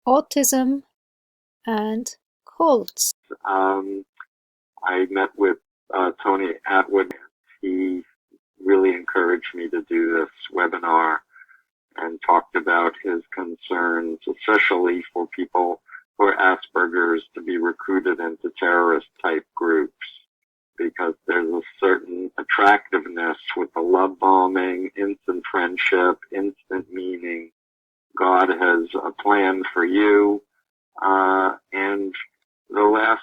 autism and cults. I met with Tony Atwood. He really encouraged me to do this webinar and talked about his concerns, especially for people who are Asperger's, to be recruited into terrorist type groups, because there's a certain attractiveness with the love bombing, instant friendship, instant meaning. God has a plan for you. And the last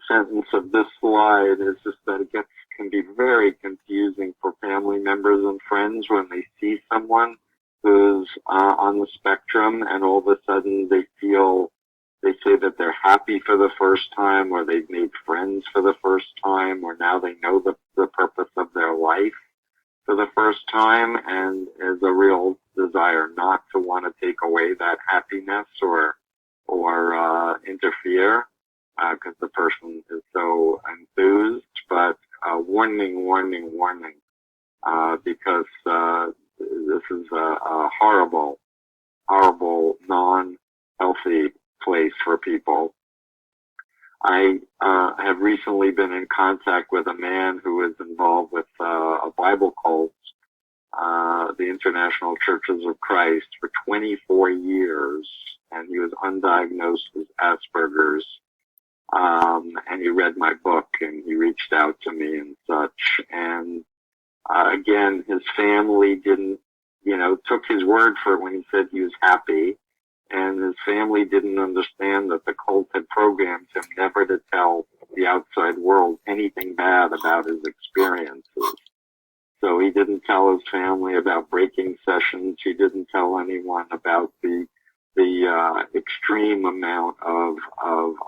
sentence of this slide is just that it can be very confusing for family members and friends when they see someone who's on the spectrum, and all of a sudden they say that they're happy for the first time, or they've made friends for the first time, or now they know the purpose of their life for the first time, and there's a real desire not to want to take away that happiness or interfere, because the person is so enthused. But warning, because this is a horrible, non-healthy place for people. I have recently been in contact with a man who is involved with a Bible cult, the International Churches of Christ, for 24 years, and he was undiagnosed with Asperger's. And he read my book, and he reached out to me and such. And again, his family didn't, took his word for it when he said he was happy. And his family didn't understand that the cult had programmed him never to tell the outside world anything bad about his experiences. So he didn't tell his family about breaking sessions. He didn't tell anyone about the extreme amount of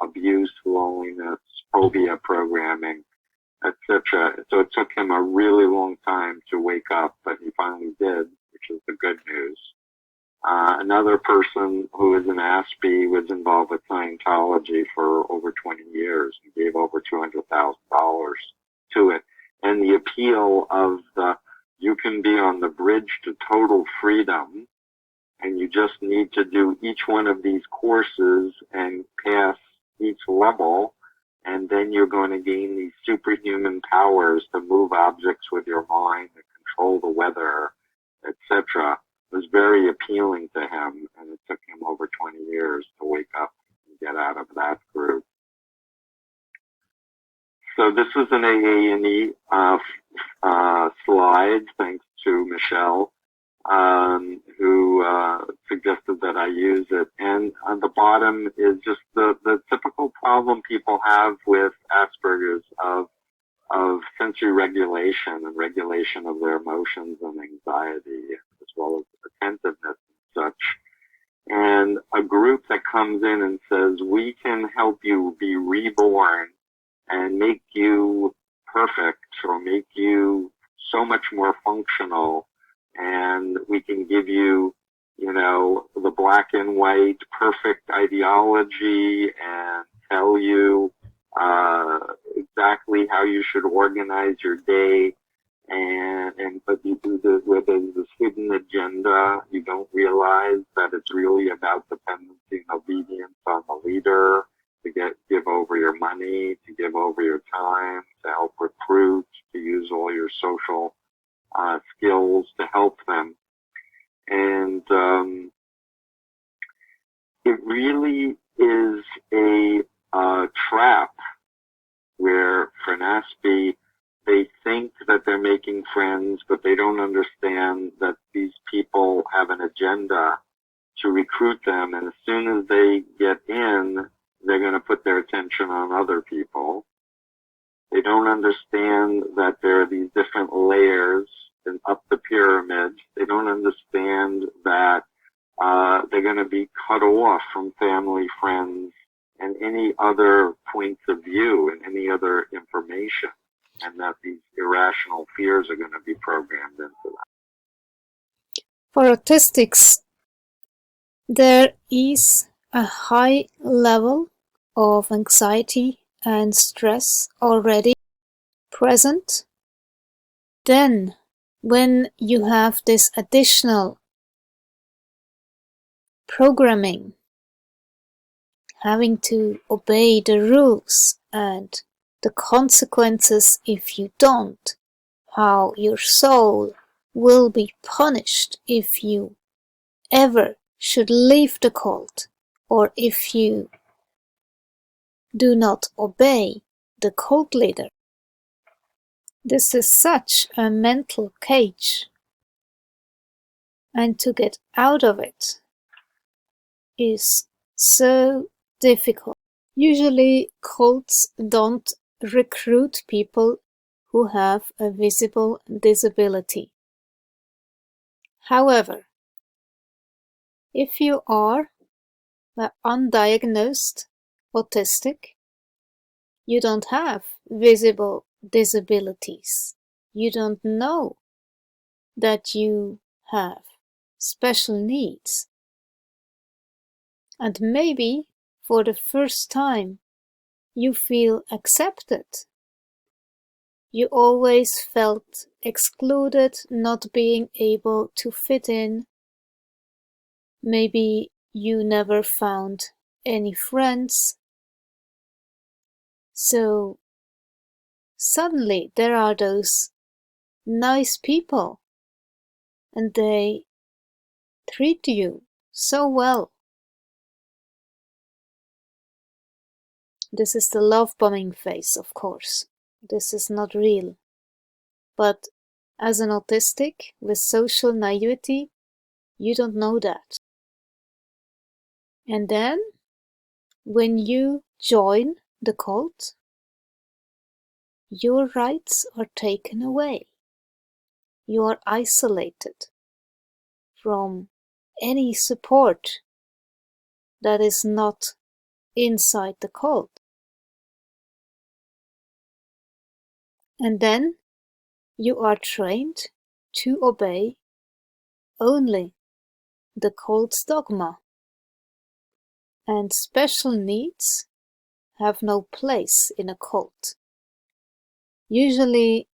abuse, loneliness, phobia programming, etc. So it took him a really long time to wake up, but he finally did, which is the good news. Another person who is an ASPE was involved with Scientology for over 20 years and gave over $200,000 to it. And the appeal of you can be on the bridge to total freedom, and you just need to do each one of these courses and pass each level, and then you're going to gain these superhuman powers to move objects with your mind, to control the weather, etc. was very appealing to him, and it took him over 20 years to wake up and get out of that group. So this is an AA&E slide, thanks to Michelle, who suggested that I use it. And on the bottom is just the typical problem people have with Asperger's of sensory regulation and regulation of their emotions and anxiety, as well as attentiveness and such. And a group that comes in and says, we can help you be reborn and make you perfect, or make you so much more functional, and we can give you, the black and white perfect ideology and tell you exactly how you should organize your day, but you do this where there's this hidden agenda. You don't realize that it's really about dependency and obedience on the leader, to give over your money, to give over your time, to help recruit, to use all your social skills to help them. And it really is a trap where for an ASPE, they think that they're making friends, but they don't understand that these people have an agenda to recruit them. And as soon as they get in, they're going to put their attention on other people. They don't understand that there are these different layers and up the pyramid. They don't understand that they're going to be cut off from family, friends, and any other points of view and any other information, and that these irrational fears are going to be programmed into them. For autistics, there is a high level of anxiety and stress already present. Then, when you have this additional programming having to obey the rules and the consequences if you don't, how your soul will be punished if you ever should leave the cult, or if you do not obey the cult leader. This is such a mental cage, and to get out of it is so difficult. Usually cults don't recruit people who have a visible disability. However, if you are undiagnosed autistic, you don't have visible disabilities. You don't know that you have special needs. And maybe for the first time you feel accepted. You always felt excluded, not being able to fit in. Maybe you never found any friends. So suddenly there are those nice people and they treat you so well. This is the love bombing phase, of course. This is not real. But as an autistic with social naivety, you don't know that. And then, when you join the cult, your rights are taken away. You are isolated from any support that is not inside the cult. And then you are trained to obey only the cult's dogma. And special needs have no place in a cult. Usually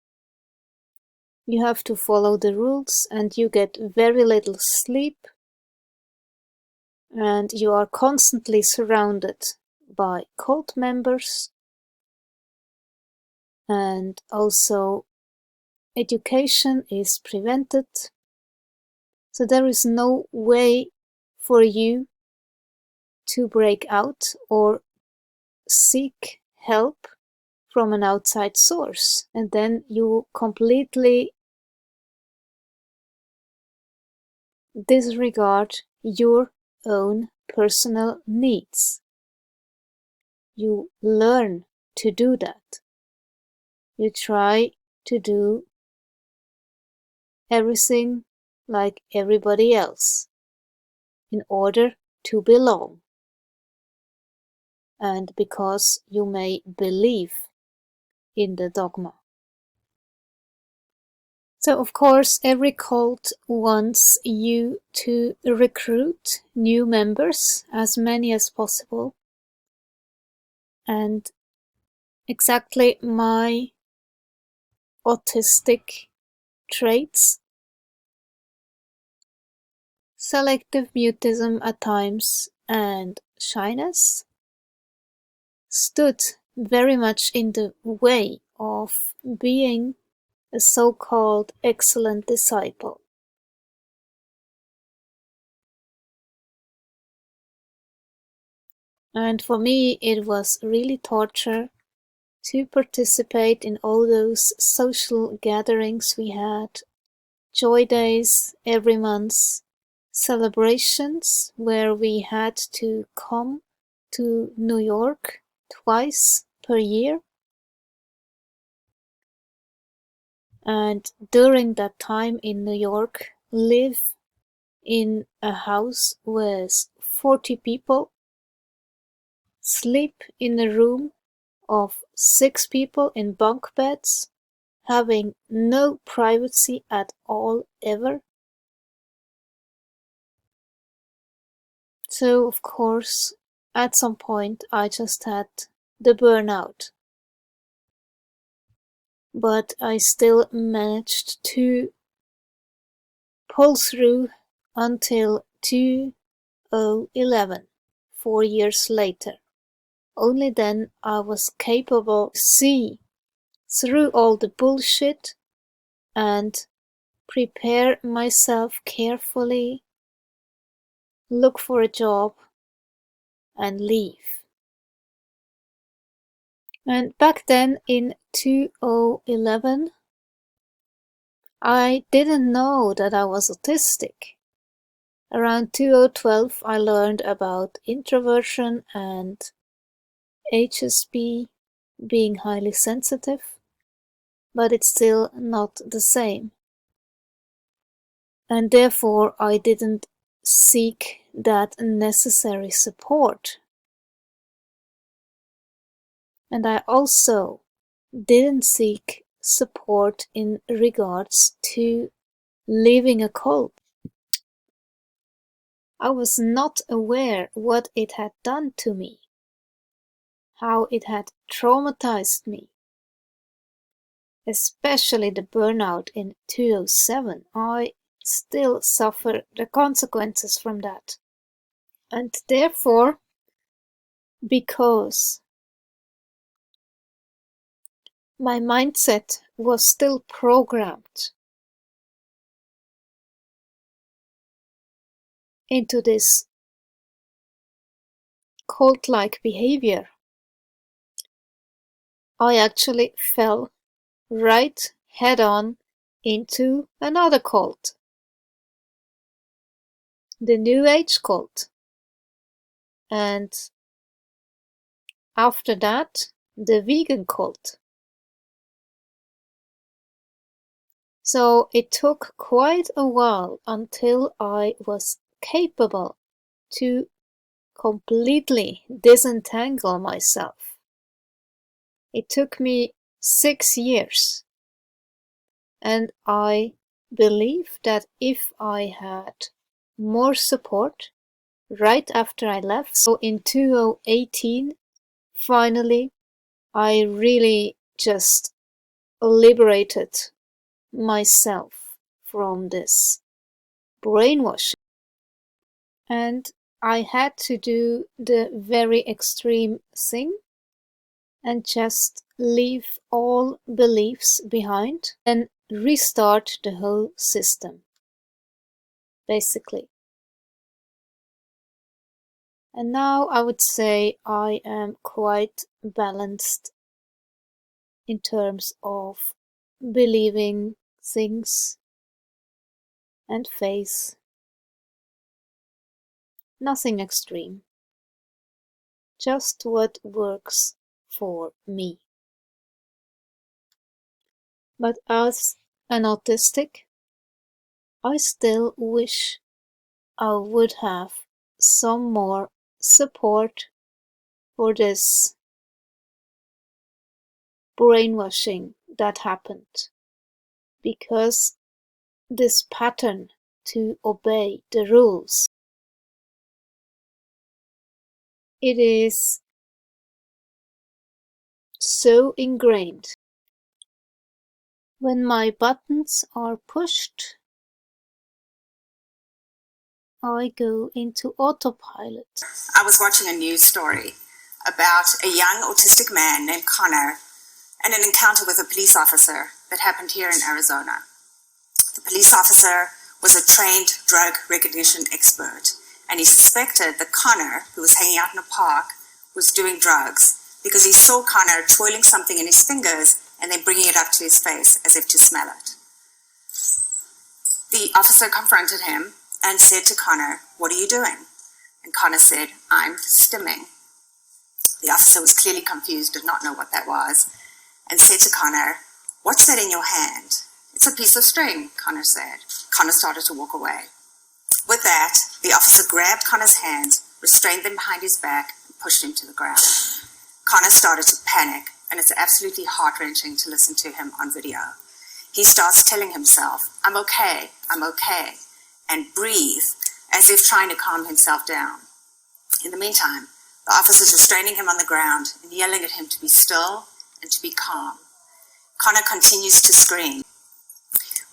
you have to follow the rules and you get very little sleep and you are constantly surrounded by cult members, and also education is prevented. So there is no way for you to break out or seek help from an outside source, and then you completely disregard your own personal needs. You learn to do that. You try to do everything like everybody else in order to belong, and because you may believe in the dogma. So of course every cult wants you to recruit new members, as many as possible. And exactly my autistic traits, selective mutism at times, and shyness, stood very much in the way of being a so-called excellent disciple. And for me it was really torture to participate in all those social gatherings we had, joy days every month, celebrations where we had to come to New York twice per year. And during that time in New York, live in a house with 40 people, sleep in a room of 6 people in bunk beds, having no privacy at all ever. So of course, at some point I just had the burnout. But I still managed to pull through until 2011, 4 years later. Only then I was capable to see through all the bullshit and prepare myself carefully, look for a job, and leave. And back then in 2011, I didn't know that I was autistic. Around 2012, I learned about introversion and HSP, being highly sensitive, but it's still not the same. And therefore, I didn't seek that necessary support. And I also didn't seek support in regards to leaving a cult. I was not aware what it had done to me, how it had traumatized me. Especially the burnout in 2007. I still suffer the consequences from that. And therefore, because my mindset was still programmed into this cult-like behavior, I actually fell right head-on into another cult, the New Age cult. And after that, the vegan cult. So it took quite a while until I was capable to completely disentangle myself. It took me 6 years, and I believe that if I had more support right after I left, so in 2018, finally, I really just liberated myself from this brainwashing. And I had to do the very extreme thing and just leave all beliefs behind and restart the whole system, basically. And now I would say I am quite balanced in terms of believing things and faith. Nothing extreme, just what works for me. But as an autistic, I still wish I would have some more support for this brainwashing that happened, because this pattern to obey the rules, it is so ingrained. When my buttons are pushed, I go into autopilot. I was watching a news story about a young autistic man named Connor and an encounter with a police officer that happened here in Arizona. The police officer was a trained drug recognition expert, and he suspected that Connor, who was hanging out in a park, was doing drugs because he saw Connor twirling something in his fingers and then bringing it up to his face as if to smell it. The officer confronted him and said to Connor, "What are you doing?" And Connor said, "I'm stimming." The officer was clearly confused, did not know what that was, and said to Connor, "What's that in your hand?" "It's a piece of string," Connor said. Connor started to walk away. With that, the officer grabbed Connor's hands, restrained them behind his back, and pushed him to the ground. Connor started to panic, and it's absolutely heart-wrenching to listen to him on video. He starts telling himself, I'm okay," and breathe as if trying to calm himself down. In the meantime, the officer's restraining him on the ground and yelling at him to be still and to be calm. Connor continues to scream.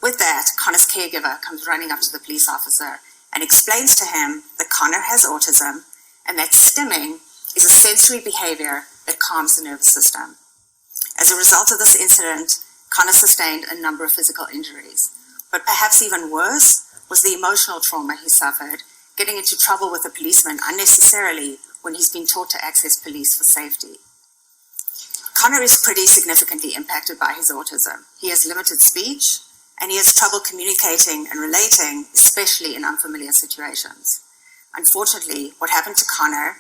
With that, Connor's caregiver comes running up to the police officer and explains to him that Connor has autism and that stimming is a sensory behavior that calms the nervous system. As a result of this incident, Connor sustained a number of physical injuries, but perhaps even worse was the emotional trauma he suffered, getting into trouble with a policeman unnecessarily when he's been taught to access police for safety. Connor is pretty significantly impacted by his autism. He has limited speech, and he has trouble communicating and relating, especially in unfamiliar situations. Unfortunately, what happened to Connor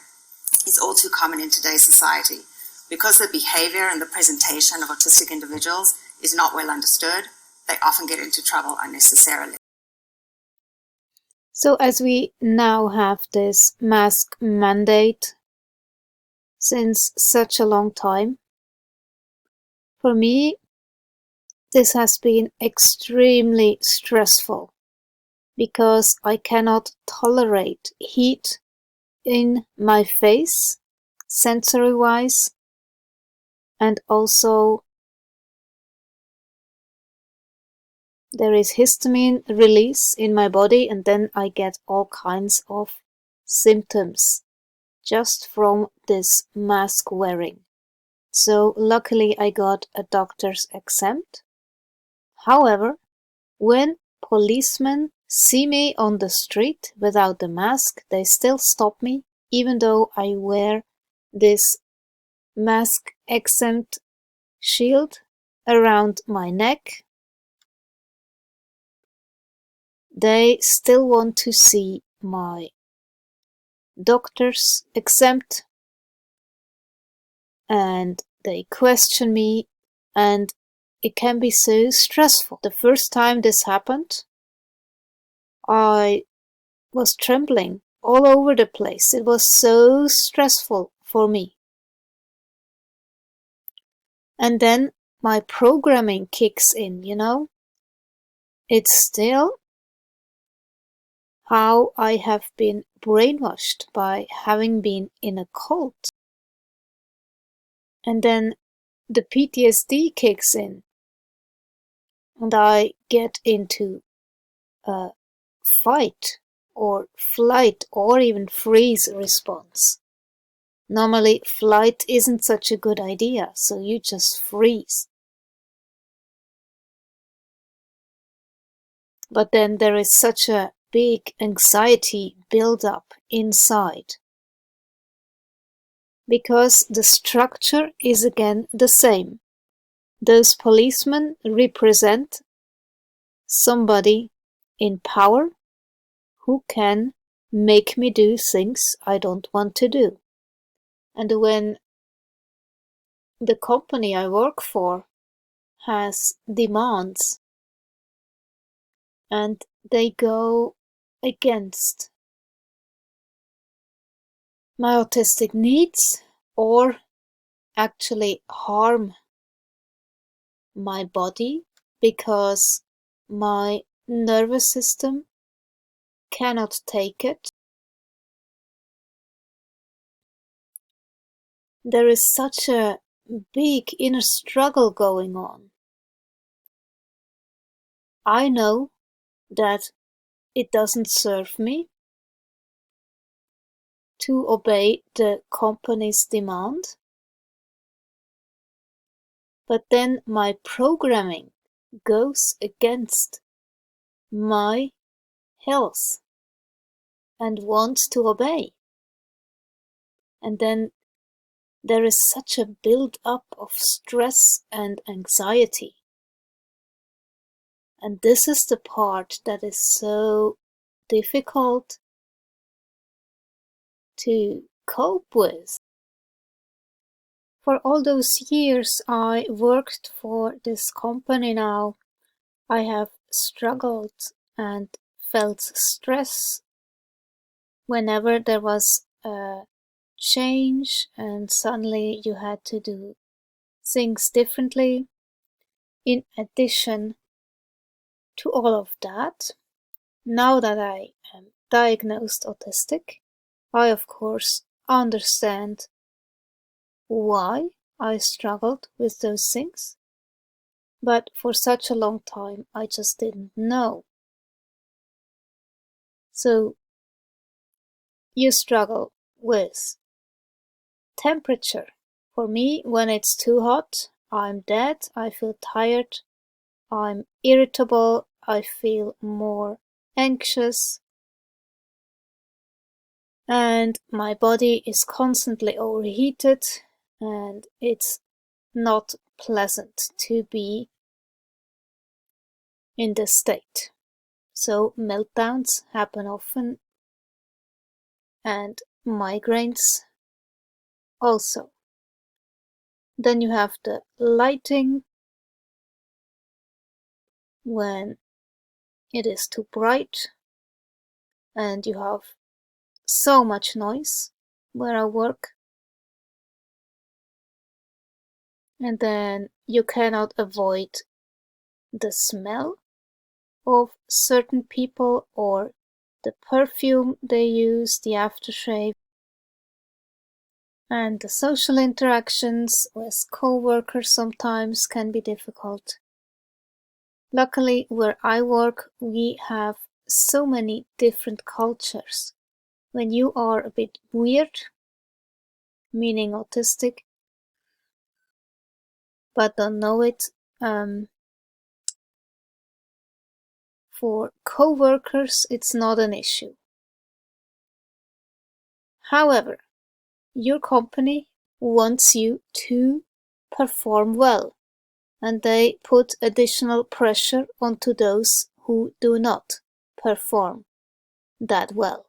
is all too common in today's society. Because the behavior and the presentation of autistic individuals is not well understood, they often get into trouble unnecessarily. So as we now have this mask mandate since such a long time, for me, this has been extremely stressful because I cannot tolerate heat in my face, sensory-wise, and also there is histamine release in my body, and then I get all kinds of symptoms just from this mask wearing. So luckily I got a doctor's exempt. However, when policemen see me on the street without the mask, they still stop me, even though I wear this mask exempt shield around my neck. They still want to see my doctor's exempt, and they question me, and it can be so stressful. The first time this happened, I was trembling all over the place. It was so stressful for me. And then my programming kicks in, you know? It's still how I have been brainwashed by having been in a cult. And then the PTSD kicks in, and I get into a fight or flight or even freeze response. Normally, flight isn't such a good idea, so you just freeze. But then there is such a big anxiety build-up inside, because the structure is again the same. Those policemen represent somebody in power who can make me do things I don't want to do. And when the company I work for has demands and they go against my autistic needs or actually harm my body because my nervous system cannot take it, there is such a big inner struggle going on. I know that it doesn't serve me to obey the company's demand, but then my programming goes against my health and wants to obey. And then there is such a build-up of stress and anxiety. And this is the part that is so difficult to cope with. For all those years I worked for this company now, I have struggled and felt stress whenever there was a change and suddenly you had to do things differently. In addition to all of that, now that I am diagnosed autistic, I of course understand why I struggled with those things, but for such a long time I just didn't know. So you struggle with temperature. For me, when it's too hot, I'm dead, I feel tired, I'm irritable, I feel more anxious, and my body is constantly overheated, and it's not pleasant to be in this state. So meltdowns happen often, and migraines also. Then you have the lighting, when it is too bright and you have so much noise where I work. And then you cannot avoid the smell of certain people or the perfume they use, the aftershave, and the social interactions with co-workers sometimes can be difficult. Luckily, where I work, we have so many different cultures. When you are a bit weird, meaning autistic, but don't know it, for co-workers it's not an issue. However, your company wants you to perform well, and they put additional pressure onto those who do not perform that well,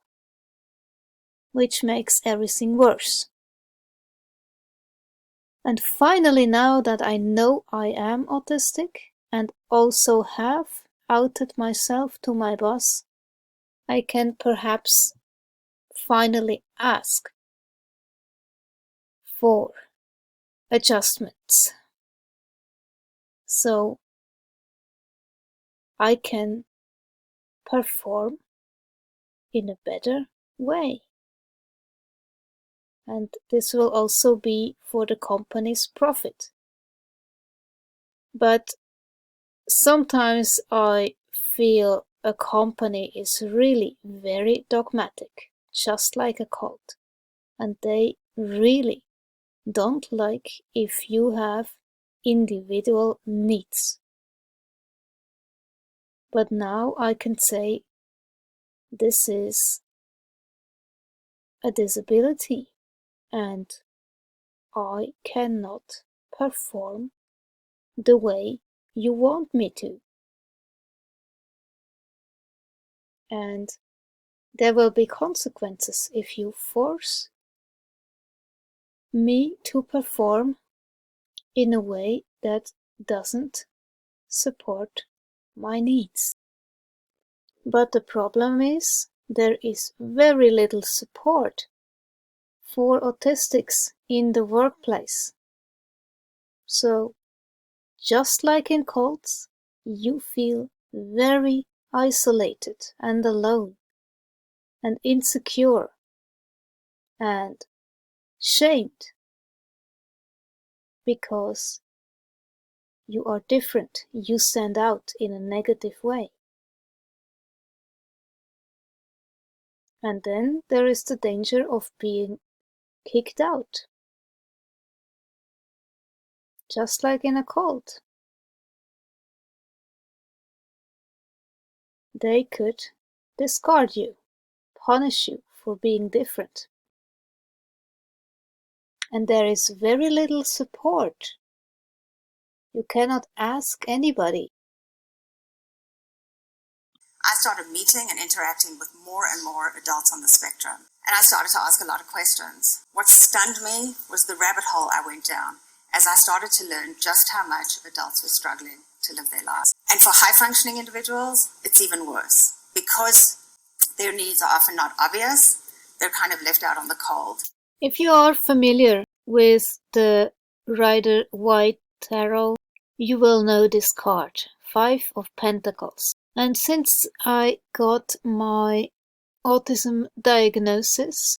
which makes everything worse. And finally, now that I know I am autistic and also have outed myself to my boss, I can perhaps finally ask for adjustments, so I can perform in a better way. And this will also be for the company's profit. But sometimes I feel a company is really very dogmatic, just like a cult, and they really don't like if you have individual needs. But now I can say this is a disability and I cannot perform the way you want me to. And there will be consequences if you force me to perform in a way that doesn't support my needs. But the problem is there is very little support for autistics in the workplace. So, just like in cults, you feel very isolated and alone and insecure and shamed because you are different, you stand out in a negative way. And then there is the danger of being kicked out, just like in a cult. They could discard you, punish you for being different. And there is very little support. You cannot ask anybody. I started meeting and interacting with more and more adults on the spectrum, and I started to ask a lot of questions. What stunned me was the rabbit hole I went down as I started to learn just how much adults were struggling to live their lives. And for high-functioning individuals, it's even worse. Because their needs are often not obvious, they're kind of left out on the cold. If you are familiar with the Rider Waite Tarot, you will know this card, 5 of Pentacles. And since I got my autism diagnosis,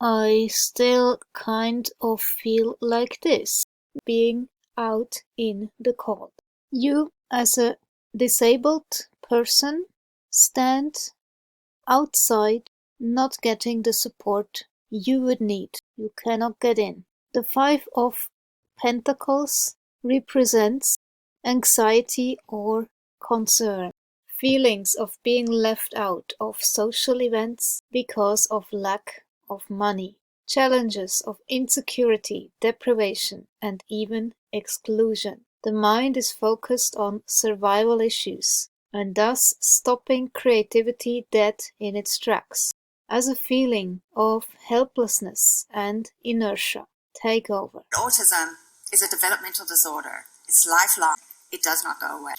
I still kind of feel like this, being out in the cold. You, as a disabled person, stand outside, not getting the support you would need. You cannot get in. The Five of Pentacles represents anxiety or concern, feelings of being left out of social events because of lack of money, challenges of insecurity, deprivation, and even exclusion. The mind is focused on survival issues and thus stopping creativity dead in its tracks, as a feeling of helplessness and inertia take over. Autism is a developmental disorder. It's lifelong. It does not go away.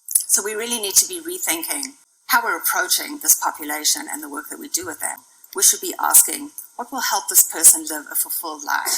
So we really need to be rethinking how we're approaching this population and the work that we do with them. We should be asking, what will help this person live a fulfilled life?